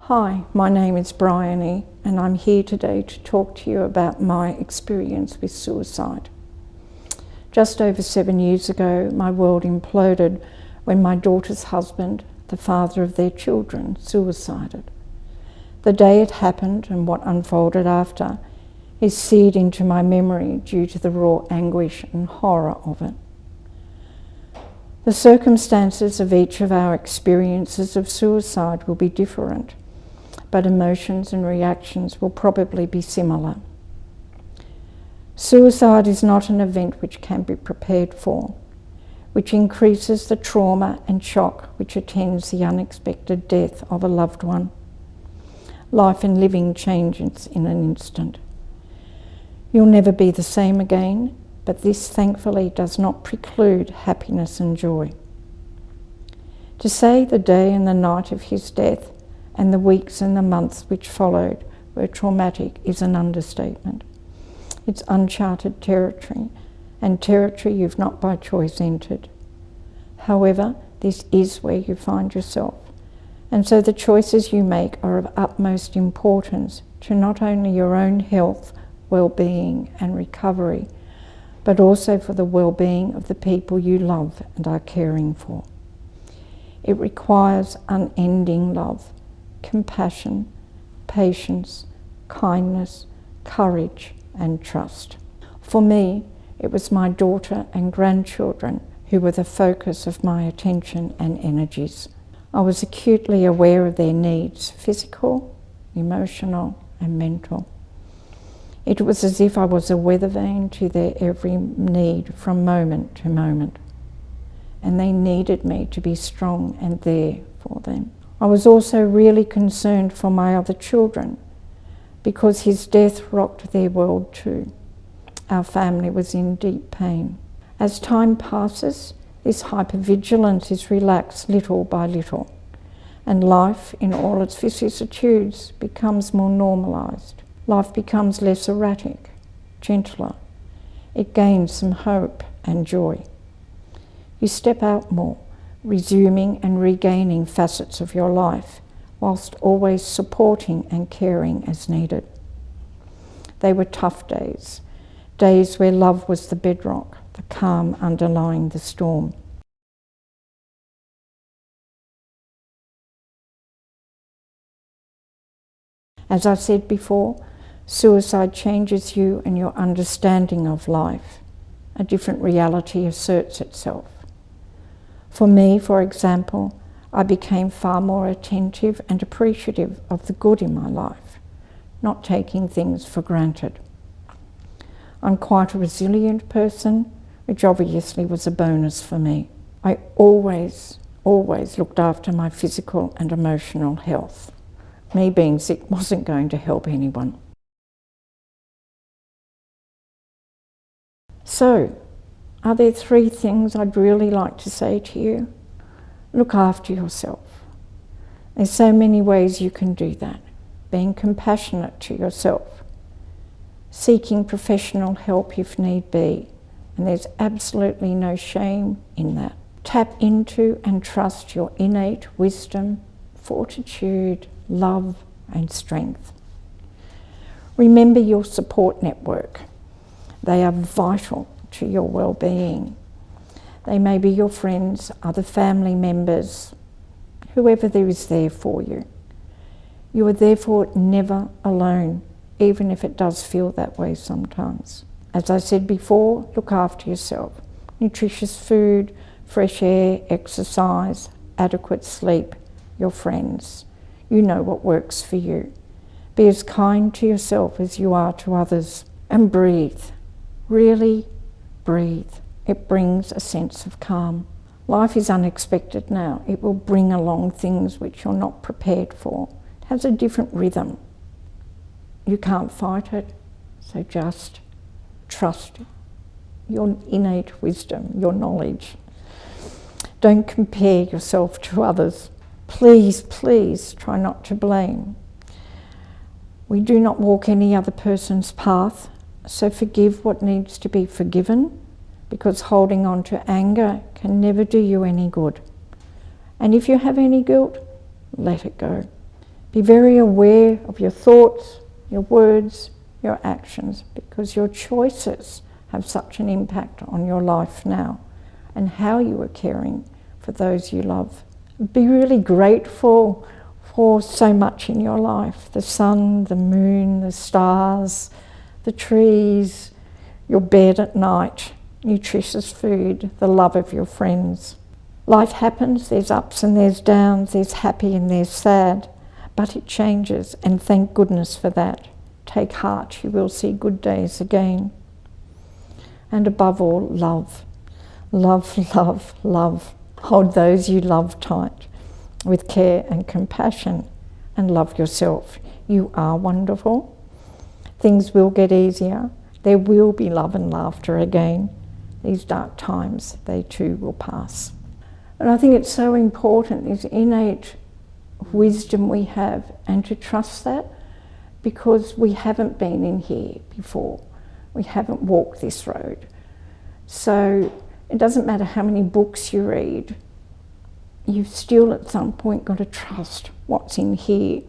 Hi, my name is Briony and I'm here today to talk to you about my experience with suicide. Just over 7 years ago, my world imploded when my daughter's husband, the father of their children, suicided. The day it happened and what unfolded after is seared into my memory due to the raw anguish and horror of it. The circumstances of each of our experiences of suicide will be different, but emotions and reactions will probably be similar. Suicide is not an event which can be prepared for, which increases the trauma and shock which attends the unexpected death of a loved one. Life and living changes in an instant. You'll never be the same again, but this thankfully does not preclude happiness and joy. To say the day and the night of his death and the weeks and the months which followed were traumatic is an understatement. It's uncharted territory, and territory you've not by choice entered. However, this is where you find yourself, and so the choices you make are of utmost importance to not only your own health, well-being and recovery, but also for the well-being of the people you love and are caring for. It requires unending love, compassion, patience, kindness, courage and trust. For me, it was my daughter and grandchildren who were the focus of my attention and energies. I was acutely aware of their needs, physical, emotional and mental. It was as if I was a weather vane to their every need from moment to moment, and they needed me to be strong and there for them. I was also really concerned for my other children because his death rocked their world too. Our family was in deep pain. As time passes, this hypervigilance is relaxed little by little, and life in all its vicissitudes becomes more normalised. Life becomes less erratic, gentler. It gains some hope and joy. You step out more, resuming and regaining facets of your life, whilst always supporting and caring as needed. They were tough days, days where love was the bedrock, the calm underlying the storm. As I said before, suicide changes you and your understanding of life. A different reality asserts itself. For me, for example, I became far more attentive and appreciative of the good in my life, not taking things for granted. I'm quite a resilient person, which obviously was a bonus for me. I always looked after my physical and emotional health. Me being sick wasn't going to help anyone. So, are there 3 things I'd really like to say to you? Look after yourself. There's so many ways you can do that. Being compassionate to yourself, seeking professional help if need be, and there's absolutely no shame in that. Tap into and trust your innate wisdom, fortitude, love and strength. Remember your support network. They are vital to your well-being. They may be your friends, other family members, whoever there is there for you. You are therefore never alone, even if it does feel that way sometimes. As I said before, look after yourself. Nutritious food, fresh air, exercise, adequate sleep, your friends. You know what works for you. Be as kind to yourself as you are to others, and breathe. Really breathe. It brings a sense of calm. Life is unexpected now. It will bring along things which you're not prepared for. It has a different rhythm. You can't fight it, so just trust your innate wisdom, your knowledge. Don't compare yourself to others. Please try not to blame. We do not walk any other person's path, so forgive what needs to be forgiven, because holding on to anger can never do you any good. And if you have any guilt, let it go. Be very aware of your thoughts, your words, your actions, because your choices have such an impact on your life now and how you are caring for those you love. Be really grateful for so much in your life: the sun, the moon, the stars, the trees, your bed at night, nutritious food, the love of your friends. Life happens, there's ups and there's downs, there's happy and there's sad, but it changes, and thank goodness for that. Take heart, you will see good days again. And above all, love. Love, love, love. Hold those you love tight with care and compassion, and love yourself. You are wonderful. Things will get easier. There will be love and laughter again. These dark times, they too will pass. And I think it's so important, this innate wisdom we have, and to trust that, because we haven't been in here before. We haven't walked this road. So it doesn't matter how many books you read, you've still at some point got to trust what's in here.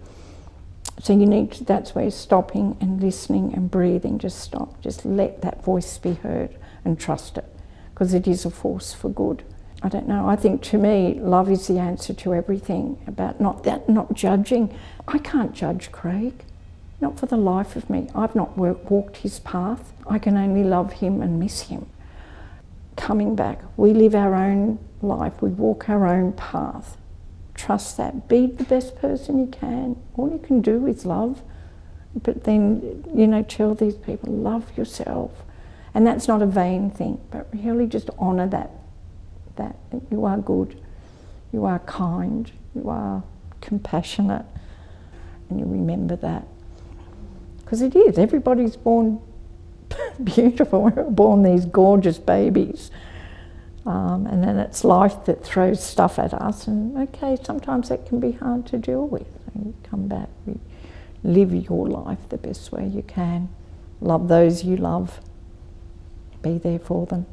So you need to, that's where stopping and listening and breathing, just stop, just let that voice be heard and trust it, because it is a force for good. I don't know, I think to me, love is the answer to everything, about not judging. I can't judge Craig, not for the life of me. I've not walked his path. I can only love him and miss him. Coming back, we live our own life, we walk our own path. Trust that, be the best person you can. All you can do is love. But then, tell these people, love yourself. And that's not a vain thing, but really just honour that you are good, you are kind, you are compassionate, and you remember that. Because it is, everybody's born beautiful, we're born these gorgeous babies. And then it's life that throws stuff at us, and okay, sometimes that can be hard to deal with. And you come back, live your life the best way you can. Love those you love. Be there for them.